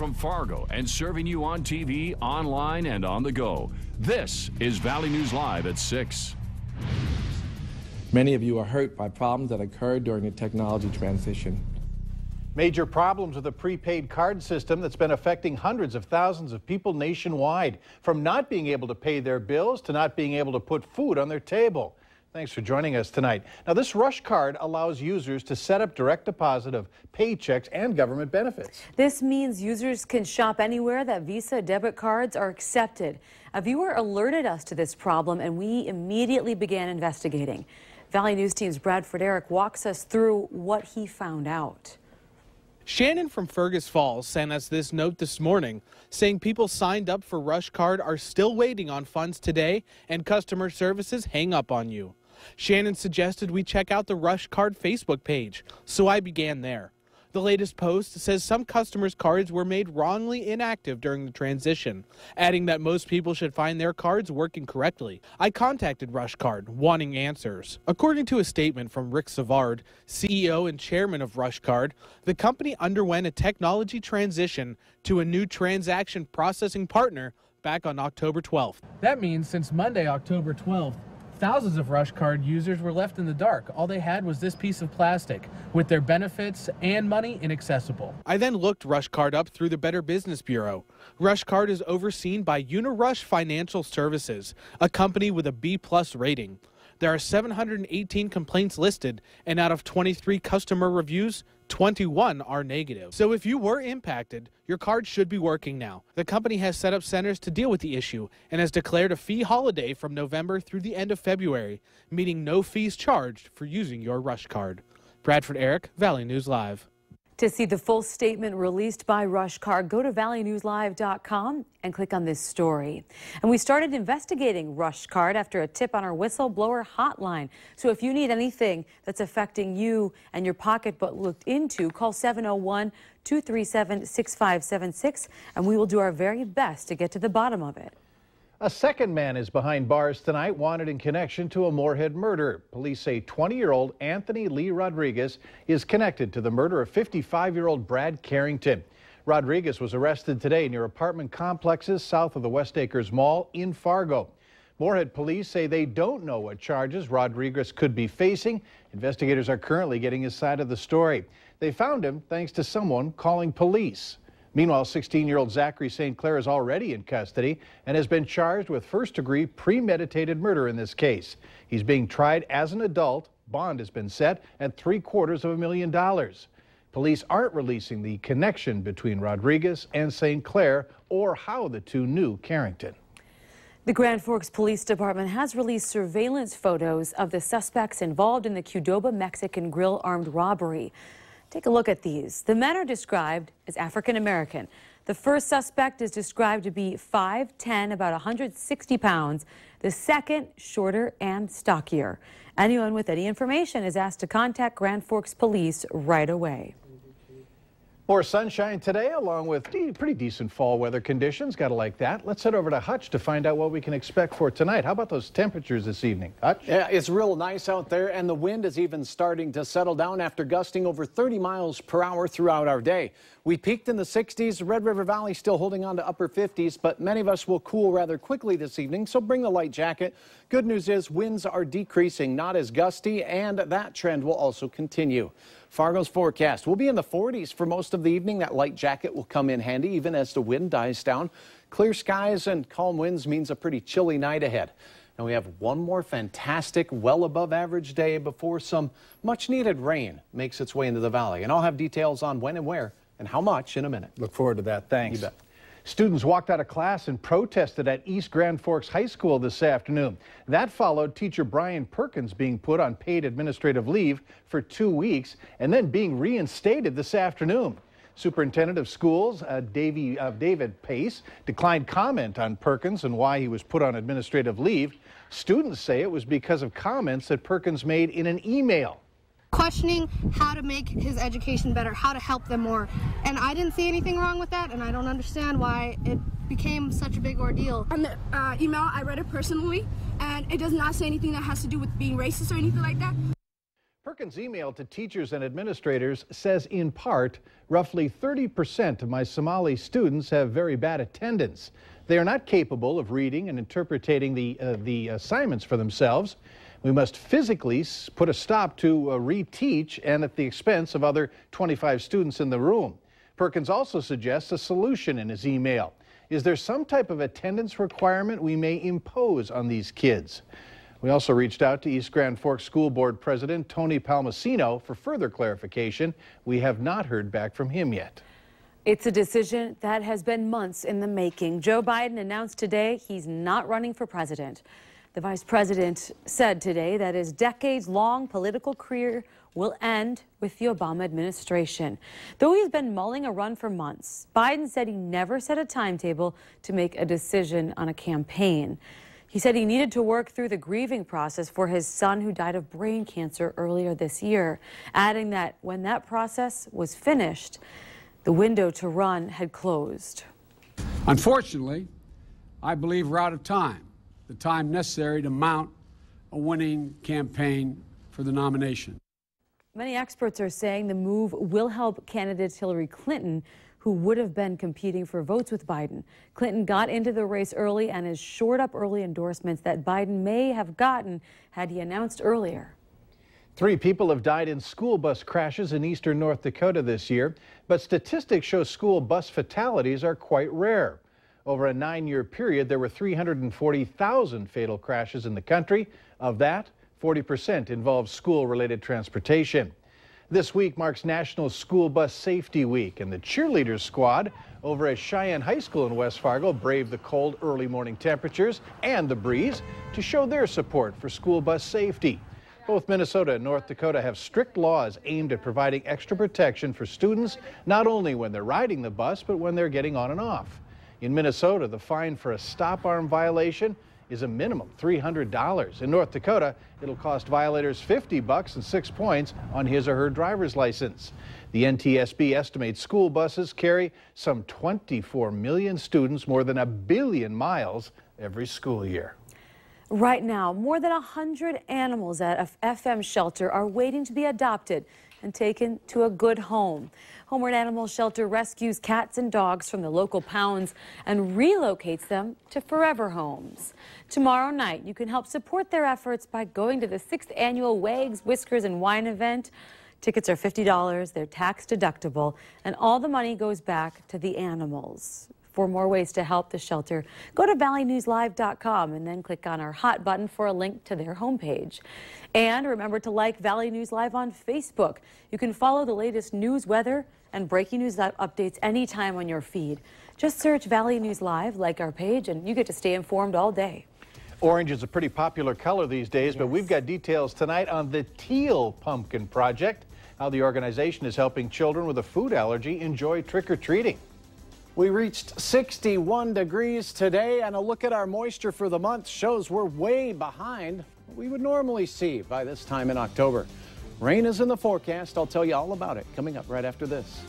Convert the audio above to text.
from Fargo and serving you on TV, online, and on the go. This is Valley News Live at 6. Many of you are hurt by problems that occurred during the technology transition. Major problems with the prepaid card system that's been affecting hundreds of thousands of people nationwide, from not being able to pay their bills to not being able to put food on their table. Thanks for joining us tonight. Now, this Rush Card allows users to set up direct deposit of paychecks and government benefits. This means users can shop anywhere that Visa debit cards are accepted. A viewer alerted us to this problem, and we immediately began investigating. Valley News Team's Bradford Eric walks us through what he found out. Shannon from Fergus Falls sent us this note this morning saying people signed up for Rush Card are still waiting on funds today and customer services hang up on you. Shannon suggested we check out the Rush Card Facebook page, so I began there. The latest post says some customers' cards were made wrongly inactive during the transition, adding that most people should find their cards working correctly. I contacted Rush Card, wanting answers. According to a statement from Rick Savard, CEO and chairman of Rush Card, the company underwent a technology transition to a new transaction processing partner back on October 12th. That means since Monday, October 12th, thousands of Rush Card users were left in the dark. All they had was this piece of plastic with their benefits and money inaccessible. I then looked Rush Card up through the Better Business Bureau. Rush Card is overseen by Unirush Financial Services, a company with a B+ rating. There are 718 complaints listed, and out of 23 customer reviews, 21 are negative. So if you were impacted, your card should be working now. The company has set up centers to deal with the issue and has declared a fee holiday from November through the end of February, meaning no fees charged for using your Rush Card. Bradford Eric, Valley News Live. To see the full statement released by Rush Card, go to valleynewslive.com and click on this story. And we started investigating Rush Card after a tip on our whistleblower hotline. So if you need anything that's affecting you and your pocketbook looked into, call 701-237-6576, and we will do our very best to get to the bottom of it. A second man is behind bars tonight, wanted in connection to a Moorhead murder. Police say 20-year-old Anthony Lee Rodriguez is connected to the murder of 55-year-old Brad Carrington. Rodriguez was arrested today near apartment complexes south of the West Acres Mall in Fargo. Moorhead police say they don't know what charges Rodriguez could be facing. Investigators are currently getting his side of the story. They found him thanks to someone calling police. Meanwhile, 16-year-old Zachary St. Clair is already in custody and has been charged with first-degree premeditated murder in this case. He's being tried as an adult. Bond has been set at $750,000. Police aren't releasing the connection between Rodriguez and St. Clair or how the two knew Carrington. The Grand Forks Police Department has released surveillance photos of the suspects involved in the Qdoba Mexican Grill armed robbery. Take a look at these. The men are described as African American. The first suspect is described to be 5'10", about 160 pounds. The second, shorter and stockier. Anyone with any information is asked to contact Grand Forks Police right away. More sunshine today, along with pretty decent fall weather conditions. Gotta like that. Let's head over to Hutch to find out what we can expect for tonight. How about those temperatures this evening, Hutch? Yeah, it's real nice out there, and the wind is even starting to settle down after gusting over 30 miles per hour throughout our day. We peaked in the 60s. Red River Valley still holding on to upper 50s, but many of us will cool rather quickly this evening, so bring the light jacket. Good news is winds are decreasing, not as gusty, and that trend will also continue. Fargo's forecast will be in the 40s for most of the evening. That light jacket will come in handy even as the wind dies down. Clear skies and calm winds means a pretty chilly night ahead. Now we have one more fantastic, well above average day before some much needed rain makes its way into the valley. And I'll have details on when and where and how much in a minute. Look forward to that. Thanks. You bet. Students walked out of class and protested at East Grand Forks High School this afternoon. That followed teacher Brian Perkins being put on paid administrative leave for 2 weeks and then being reinstated this afternoon. Superintendent of Schools David Pace declined comment on Perkins and why he was put on administrative leave. Students say it was because of comments that Perkins made in an email. Questioning how to make his education better, how to help them more. And I didn't see anything wrong with that, and I don't understand why it became such a big ordeal. On the email, I read it personally, and it does not say anything that has to do with being racist or anything like that. Perkins' email to teachers and administrators says, in part, roughly 30% of my Somali students have very bad attendance. They are not capable of reading and interpreting the assignments for themselves. We must physically put a stop to reteach, and at the expense of other 25 students in the room. Perkins also suggests a solution in his email. Is there some type of attendance requirement we may impose on these kids? We also reached out to East Grand Forks School Board President Tony Palmasino for further clarification. We have not heard back from him yet. It's a decision that has been months in the making. Joe Biden announced today he's not running for president. The vice president said today that his decades-long political career will end with the Obama administration. Though he's been mulling a run for months, Biden said he never set a timetable to make a decision on a campaign. He said he needed to work through the grieving process for his son who died of brain cancer earlier this year, adding that when that process was finished, the window to run had closed. Unfortunately, I believe we're out of time, the time necessary to mount a winning campaign for the nomination. Many experts are saying the move will help candidate Hillary Clinton, who would have been competing for votes with Biden. Clinton got into the race early and has shored up early endorsements that Biden may have gotten had he announced earlier. 3 people have died in school bus crashes in eastern North Dakota this year, but statistics show school bus fatalities are quite rare. Over a 9-year period, there were 340,000 fatal crashes in the country. Of that, 40% involved school-related transportation. This week marks National School Bus Safety Week, and the cheerleaders squad over at Cheyenne High School in West Fargo braved the cold early morning temperatures and the breeze to show their support for school bus safety. Both Minnesota and North Dakota have strict laws aimed at providing extra protection for students, not only when they're riding the bus, but when they're getting on and off. In Minnesota, the fine for a stop arm violation is a minimum $300. In North Dakota, it'll cost violators $50 and 6 points on his or her driver's license. The NTSB estimates school buses carry some 24 million students, more than 1 billion miles every school year. Right now, more than 100 animals at a FM shelter are waiting to be adopted and taken to a good home. Homeward Animal Shelter rescues cats and dogs from the local pounds and relocates them to forever homes. Tomorrow night, you can help support their efforts by going to the 6th annual Wags, Whiskers, and Wine event. Tickets are $50, they're tax deductible, and all the money goes back to the animals. For more ways to help the shelter, go to valleynewslive.com and then click on our hot button for a link to their homepage. And remember to like Valley News Live on Facebook. You can follow the latest news, weather, and breaking news updates anytime on your feed. Just search Valley News Live, like our page, and you get to stay informed all day. Orange is a pretty popular color these days, but we've got details tonight on the Teal Pumpkin Project, how the organization is helping children with a food allergy enjoy trick-or-treating. We reached 61 degrees today, and a look at our moisture for the month shows we're way behind what we would normally see by this time in October. Rain is in the forecast. I'll tell you all about it coming up right after this.